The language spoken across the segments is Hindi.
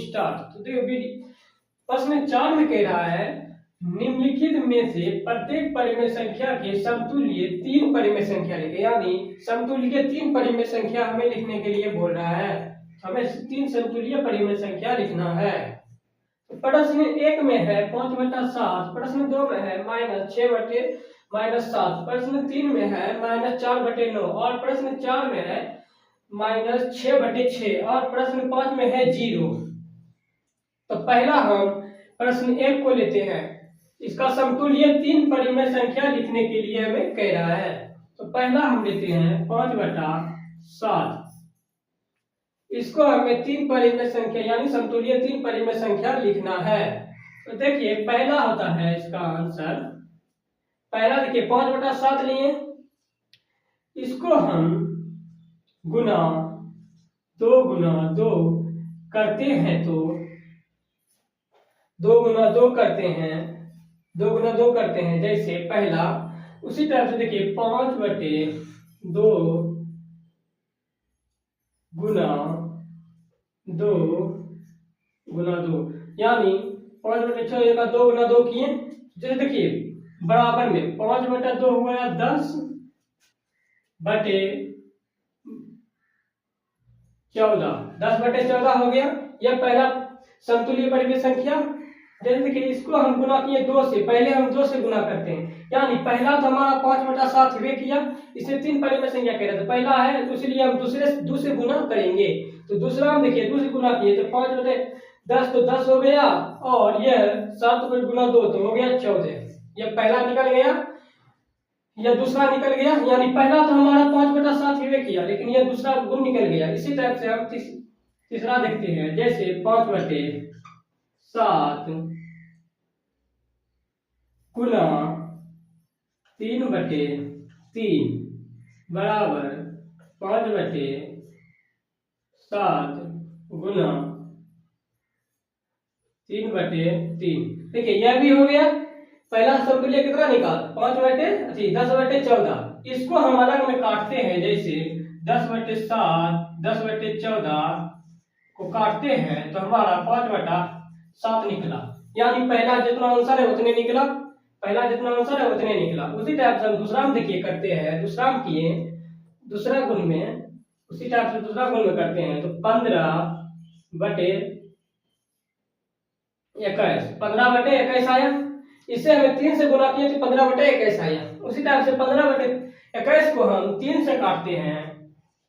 स्टार्ट। तो देखो प्रश्न 4 में कह रहा है निम्नलिखित में से प्रत्येक परिमेय संख्या के समतुल्य 3 परिमेय संख्या लिखे, यानी समतुल्य के 3 परिमेय संख्या हमें लिखने के लिए बोल रहा है। हमें 3 समतुल्य परिमेय संख्या लिखना है। प्रश्न 1 में है 5/7, प्रश्न 2 में है -6/-7, प्रश्न 3 में है -4/9 और प्रश्न 4 में है -6/6 और प्रश्न 5 में है 0। तो पहला हम प्रश्न 1 को लेते हैं। इसका समतुल्य 3 परिमेय संख्या लिखने के लिए हमें कह रहा है। तो पहला हम लेते हैं 5/7। इसको हमें 3 परिमेय संख्या यानी समतुल्य 3 परिमेय संख्या लिखना है। तो देखिए पहला होता है इसका आंसर, पहला देखिए 5/7 लिए, इसको हम गुना 2 करते हैं तो 2 करते हैं जैसे पहला, उसी तरह से देखिए 5/2 गुना 2 यानी 5/6 का 2 गुना 2 किए, जैसे देखिए बराबर में 5/2 हुआ 10/14 हो गया। यह पहला समतुल्य परिमेय संख्या। जैसे देखिए इसको हम गुना किए 2 से, पहले हम 2 से गुना करते हैं, यानी पहला तो हमारा 5/7 हुए किया, इसे 3 परिमेय संख्या कह रहे थे, पहला है तो इसलिए हम दूसरे गुना करेंगे। तो दूसरा हम देखिए 2 से गुना किए तो 5/10 तो 10 हो गया, और यह 7 गुना 2 तो हो गया 14। यह पहला निकल गया, यह दूसरा निकल गया, यानी पहला तो हमारा 5/7 हुए किया, लेकिन यह दूसरा गुण निकल गया। इसी तरह से हम तीसरा देखते हैं, जैसे 5/7 गुना 3/3 बराबर 5/7 गुना 3/3। देखिए यह भी हो गया। पहला समतुल्य कितना निकाल 10/14। इसको हम अलग में काटते हैं, जैसे 10/7 10/14 को काटते हैं तो हमारा 5/7 निकला, यानी पहला जितना आंसर है उतने निकला, उसी टाइप से हम दूसरा में देखिए करते हैं, दूसरा में किए दूसरा गुण में, उसी टाइप से दूसरा गुण में करते हैं तो 15/21 आया। इसे हमें 3 से गुना किए तो 15/21 आया। उसी टाइप से 15/21 को हम 3 से काटते हैं,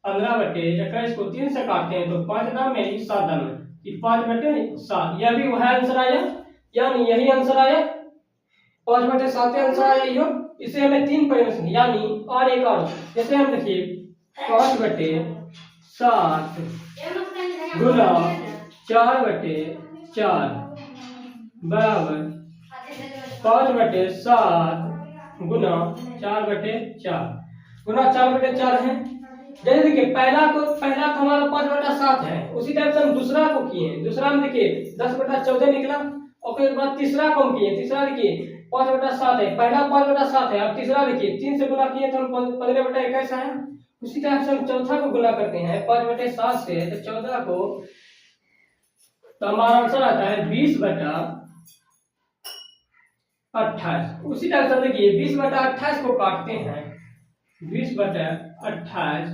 15/21 को 3 से काटते हैं तो 5 दाम में 7 दाम में 5/7, यह भी वह आंसर आया, यानी यही आंसर आया, 5/7 आंसर आया यो। इसे हमें 3 परिमेय संख्या यानी और एक और, जैसे हम देखिए 5/7 गुना 4/4 बराबर 5/7 गुना 4/4 है। जैसे देखिए पहला तो हमारा 5/7 है, उसी टाइप से हम दूसरा को किए, दूसरा में देखिए 10/14 निकला, और फिर बाद तीसरा को हम किए, तीसरा देखिए 5/7 है, पहला 5/7 है, और तीसरा देखिए 3 से गुना किए तो हम 15/21 आया। उसी टाइप से हम चौथा को गुना करते हैं 5/7 से, तो 14 को, तो हमारा आंसर आता है 20/28। उसी टाइप से देखिए 20/28 को काटते हैं, 20/28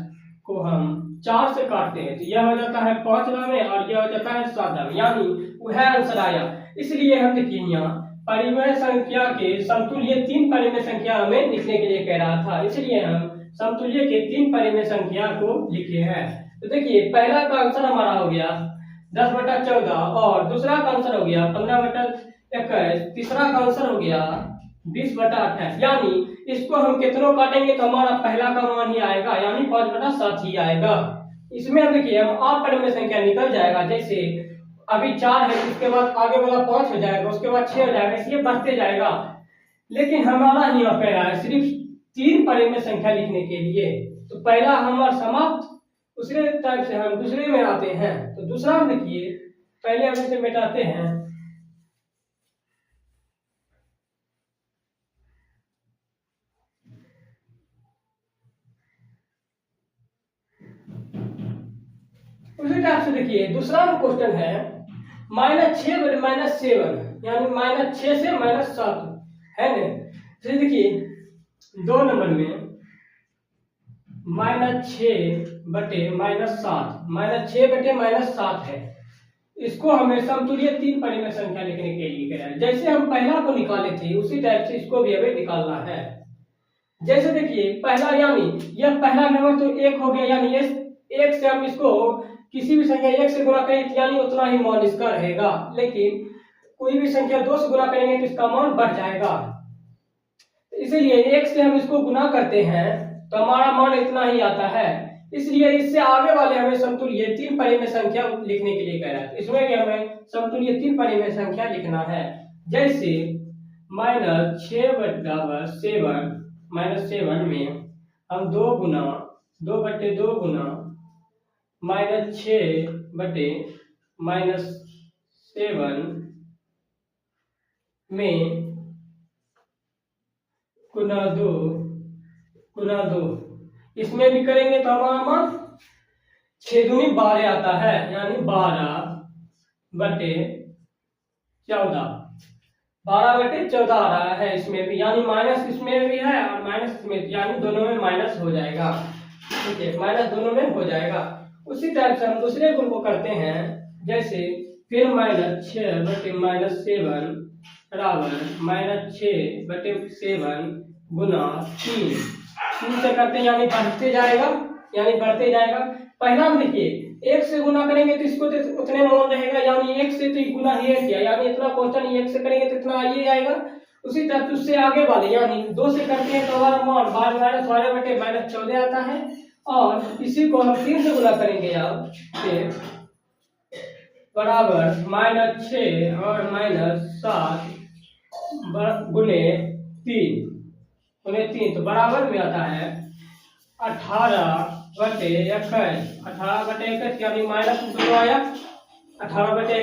को हम 4 से काटते हैं तो यह हो जाता है 5 दाम में और यह हो जाता है 7 दाम, यानी वह आंसर आया। इसलिए हम देखिए यहाँ परिमेय संख्या के समतुल्य 3 परिमेय संख्या हमें लिखने के लिए कह रहा था, इसलिए हम समतुल्य के 3 परिमेय संख्या को लिखे हैं। तो देखिए पहला का आंसर हमारा हो गया 10/14, और दूसरा का आंसर हो गया 15/21, तीसरा का आंसर हो गया 20/28, यानी इसको हम कितनों काटेंगे तो हमारा पहला का मान ही आएगा, यानी 5/7 ही आएगा। इसमें हम देखिए हम और परिमेय संख्या निकल जाएगा, जैसे अभी 4 है, उसके बाद आगे वाला 5 हो जाएगा, उसके बाद 6 हो जाएगा, इसलिए बढ़ते जाएगा। लेकिन हमारा यहाँ पे है सिर्फ 3 परिमेय संख्या लिखने के लिए, तो पहला हमारा समाप्त। उसी टाइप से हम दूसरे में आते हैं, तो दूसरा में देखिए पहले हम इसे मिटाते हैं, उसी टाइप से देखिए दूसरा क्वेश्चन है -6 बटे -7 यानी -6 से -7 है ना। तो देखिए 2 नंबर में -6 बटे -7 -6 बटे -7 है। इसको हमें समतुल्य 3 परिमेय संख्या लिखने के लिए कह रहा है। जैसे हम पहला को निकाले थे उसी टाइप से इसको भी हमें निकालना है। जैसे देखिए पहला यानी यह पहला नंबर तो 1 हो गया, यानी इस 1 से हम इसको किसी भी संख्या 1 से गुणा करें यानी उतना ही मान इसका रहेगा, लेकिन कोई भी संख्या 2 से गुणा करेंगे तो इसका मान बढ़ जाएगा। इसलिए 1 से हम इसको गुणा करते हैं तो हमारा मान इतना ही आता है। इसलिए इससे आगे वाले हमें समतुल्य 3 परिमेय संख्या लिखने के लिए कह रहा है। इसमें भी हमें समतुल्य 3 परिमेय संख्या लिखना है। जैसे -7 में हम 2 बटे 2 गुना -6 बटे -7 में गुना 2 इसमें भी करेंगे तो हमारा मान 6 दूनी 12 आता है, यानी 12 बटे 14 आ रहा है इसमें भी, यानी माइनस इसमें भी है और माइनस इसमें, यानी दोनों में माइनस हो जाएगा। ठीक है, माइनस दोनों में हो जाएगा। उसी टाइप से हम दूसरे गुण को करते हैं। जैसे फिर -6 बटे -7 बराबर -6 बटे 7 गुना 3 से करते हैं, यानी बढ़ते जाएगा। पहला में देखिए 1 से गुना करेंगे तो इसको तो उतने में मान रहेगा, यानी 1 से तो गुना ही किया, यानी इतना क्वेश्चन 1 से करेंगे तो इतना ये आएगा। उसी तरह उससे आगे वाले यानी 2 से करते हैं तो हमारा मान 12 बटे -14 आता है, और इसी को हम 3 से गुना करेंगे अब बराबर -6 और -7 गुने 3 तो बराबर में आता है 18 बटे 21 यानी माइनस दोनों आया 18 बटे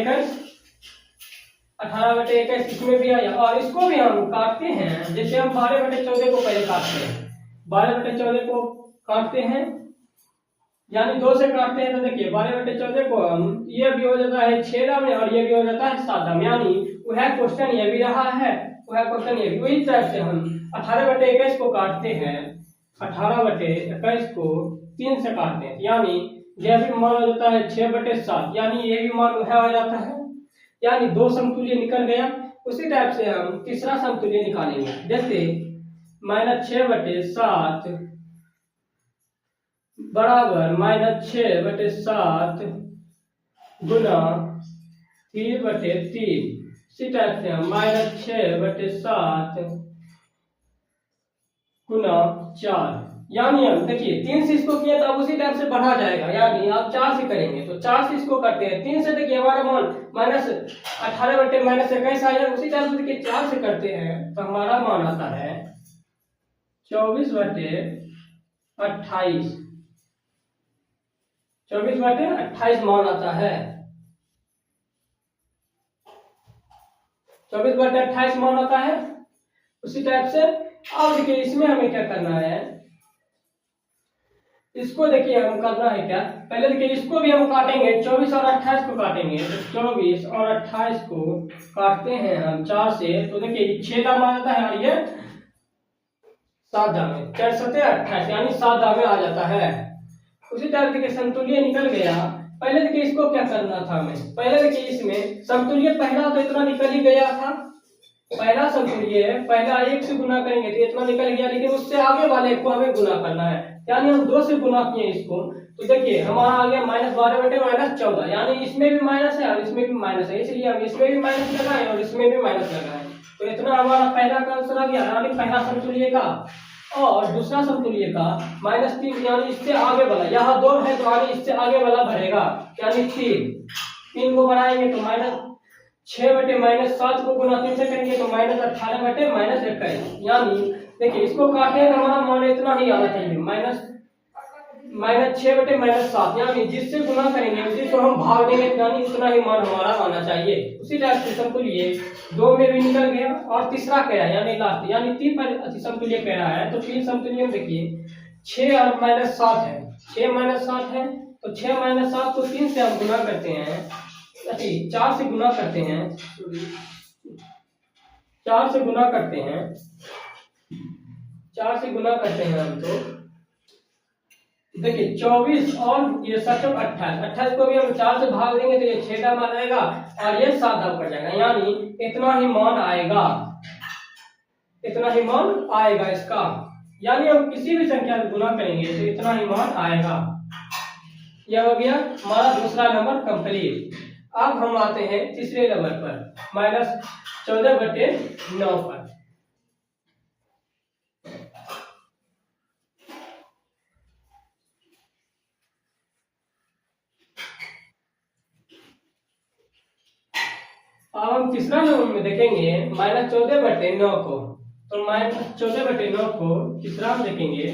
21 इसमें भी आया। और इसको भी हम काटते हैं, जैसे हम 12 बटे 14 को पहले काटते हैं, 12 बटे 14 को काटते हैं यानी 2 से काटते हैं तो देखिए 12 बटे 14 को हम ये भी हो जाता है 6 में और ये भी हो जाता है 7 में, यानी वह क्वेश्चन ये भी रहा है, वह क्वेश्चन ये भी। वही तरह से हम 18 बटे 21 को काटते हैं, 18 बटे 21 को 3 से काटते हैं, यानी यह भी मान हो जाता है 6 बटे 7, यानी ये भी मान वह हो जाता है, यानी 2 समतुल्य निकल गया। उसी टाइप से हम तीसरा समतुल्य निकालेंगे। जैसे -6 बटे 7 बराबर -6 बटे 7 गुना 3 बटे 3। इसी टाइप से हम -6 बटे 7 गुना 4, यानी हम देखिए 3 से इसको किया तो अब उसी टाइप से बढ़ा जाएगा, यानी आप 4 से करेंगे तो 4 से इसको करते हैं, 3 से देखिए हमारा मान -18 बटे -21 आया। उसी टाइप से देखिए 4 से करते हैं तो हमारा मान आता है 24 बटे 28, 24 बटे 28 मान आता है, 24 बटे 28 मान आता है। उसी टाइप से अब देखिए इसमें हमें क्या करना है, इसको देखिए हम करना है क्या, पहले देखिए इसको भी हम काटेंगे, 24 और 28 को काटेंगे तो 24 और 28 को काटते हैं हम 4 से तो देखिए 6 दाम आ जाता है और ये 7 दाम में 4 7 28 यानी 7 दाम में आ जाता है। उसी तरह देखिए समतुल्य निकल गया। पहले देखिए इसको क्या करना था हमें, पहले देखिए इसमें समतुल्य पहला तो इतना निकल ही गया था, पहला समतुल्य पहला 1 से गुना करेंगे तो इतना निकल गया, लेकिन उससे आगे वाले को हमें गुना करना है, यानी हम 2 से गुना किए इसको तो देखिए हमारा आ गया -12 बटे -14, यानी इसमें भी माइनस है और इसमें भी माइनस है, इसलिए हम इसमें भी माइनस लगाए और इसमें भी माइनस लगाए तो इतना हमारा पहला का आंसर आ गया, यानी पहला समतुल्य का। और दूसरा समतुल्य का -3 यानी इससे आगे वाला, यहाँ 2 है तो आगे इससे आगे वाला बढ़ेगा, यानी 3 को बढ़ाएंगे तो -6 बटे -7 को गुना 3 से करेंगे तो -18 बटे -21, यानी देखिए इसको काटे तो हमारा मान इतना ही आना चाहिए, -6 बटे -7, यानी जिससे गुना करेंगे उसी को हम भाग देंगे, यानी इतना ही मान हमारा आना चाहिए। उसी टाइप से समतुल्य 2 में भी निकल गया और तीसरा क्या है यानी लास्ट, यानी 3 पर समतुल्य कह रहा है तो 3 समतुल्य में देखिए 6 और -7 है, 6 -7 है तो 6 - 7 को 3 से हम गुना करते हैं 4 से गुना करते हैं, 4 से गुना करते हैं, 4 से गुना करते हैं हम। तो देखिए 24 और ये 7 28, 28 को भी हम 4 से भाग देंगे तो ये 6 दाम आ जाएगा और ये 7 दाम पड़ जाएगा, यानी इतना ही मान आएगा, इतना ही मान आएगा इसका। यानी हम किसी भी संख्या से गुना करेंगे तो इतना ही मान आएगा। यह हो गया हमारा दूसरा नंबर कंप्लीट। अब हम आते हैं तीसरे नंबर पर, -14/9 पर। अब हम तीसरा नंबर में देखेंगे -14/9 को। तो -14/9 को तीसरा में देखेंगे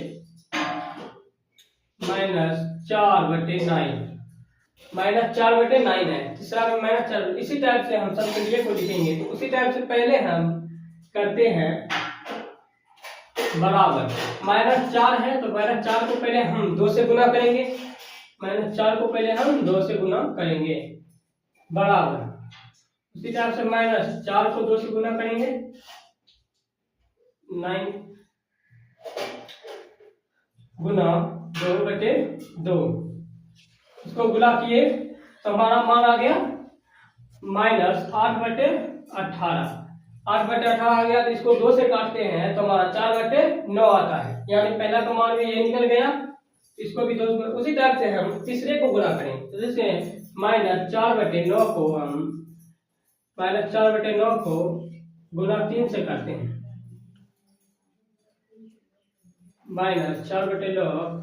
-4/9, -4/9 है तीसरा में -4। इसी टाइप से हम समतुल्य को लिखेंगे। तो उसी टाइप से पहले हम करते हैं बराबर, -4 है तो -4 को पहले हम 2 से गुना करेंगे, -4 को पहले हम 2 से गुना करेंगे, बराबर। उसी टाइप से -4 को 2 से गुना करेंगे, 9 गुना 2/2। इसको गुना किए तो हमारा मान आ गया -8/18। 8/18 आ गया तो इसको 2 से काटते हैं तो हमारा 4/9 आता है, यानी पहला का मान भी ये निकल गया, इसको भी 2 से। उसी टाइप से हम तीसरे को गुना करेंगे। तो जैसे -4/9 को हम -4/9 को गुना 3 से करते हैं, -4/9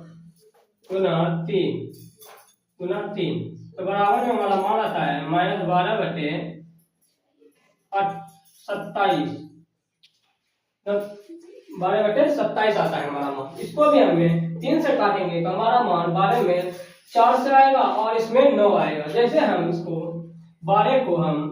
गुना 3 तो बराबर में हमारा मान आता है -12/27। 12/27 आता है हमारा मान। इसको भी हमें 3 से काटेंगे तो हमारा मान 12 में 4 से आएगा और इसमें 9 आएगा। जैसे हम इसको 12 को हम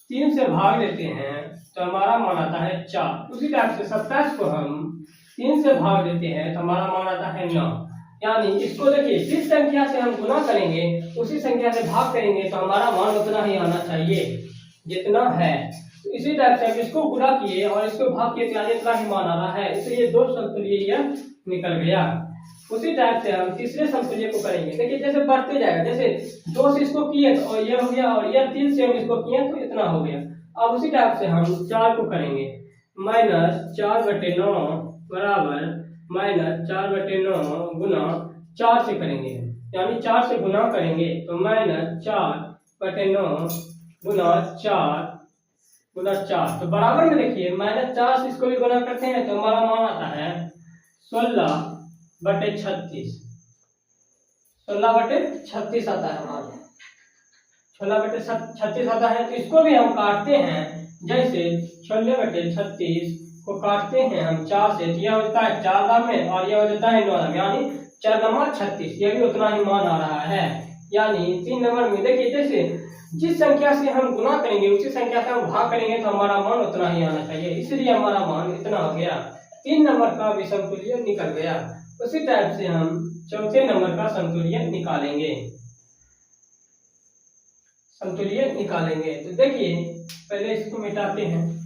3 से भाग देते हैं तो हमारा मान आता है 4। उसी टाइप से 27 को हम 3 से भाग देते हैं तो हमारा मान आता है 9। यानी इसको देखिए, जिस संख्या से हम गुना करेंगे उसी संख्या से भाग करेंगे तो हमारा मान उतना ही आना चाहिए जितना है। तो इसी टाइप से हम इसको गुना किए और इसको भाग किए तो इतना ही मान आ रहा है, इसलिए 2 समतुल्य निकल गया। उसी टाइप से हम तीसरे समतुल्य को करेंगे। देखिए जैसे बढ़ते जाएगा, जैसे 2 से इसको किए तो ये हो गया, और ये 3 से हम इसको किए तो इतना हो गया। अब उसी टाइप से हम 4 को करेंगे, -4/9 बराबर -4/9 गुना 4 से करेंगे, यानी 4 से गुना करेंगे तो -4/9 गुना 4 तो बराबर में देखिए -4 से इसको भी गुना करते हैं तो हमारा मान आता है 16/36। 16/36 आता है हमारा, 16/36 आता है। तो इसको भी हम काटते हैं, जैसे 16/36 को काटते हैं हम 4 से, यह होता है 4 दाम में और यह हो जाता है 9 दाम, यानी 4×36, यह भी उतना ही मान आ रहा है। यानी 3 नंबर में देखिए, जैसे जिस संख्या से हम गुना करेंगे उसी संख्या से हम भाग करेंगे तो हमारा मान उतना ही आना चाहिए, इसलिए हमारा मान इतना हो गया। 3 नंबर का भी समतुल्य निकल गया। उसी टाइप से हम चौथे नंबर का समतुल्य निकालेंगे। तो देखिए पहले इसको मिटाते हैं।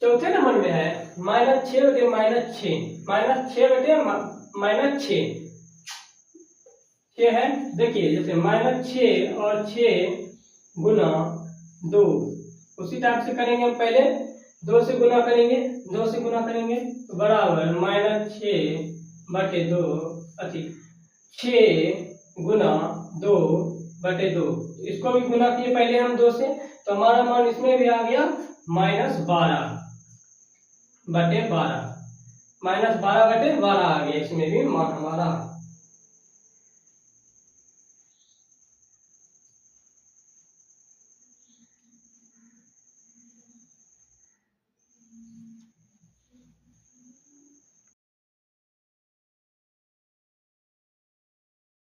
चौथे नंबर में है -6 है। देखिए जैसे -6 और 6 गुना 2, उसी टाइप से करेंगे हम। पहले 2 से गुना करेंगे तो बराबर -6/2 6 गुना 2/2। इसको भी गुना किए पहले हम 2 से, तो हमारा मान इसमें भी आ गया -12/12 -12/12 आ गया, इसमें भी मान हमारा।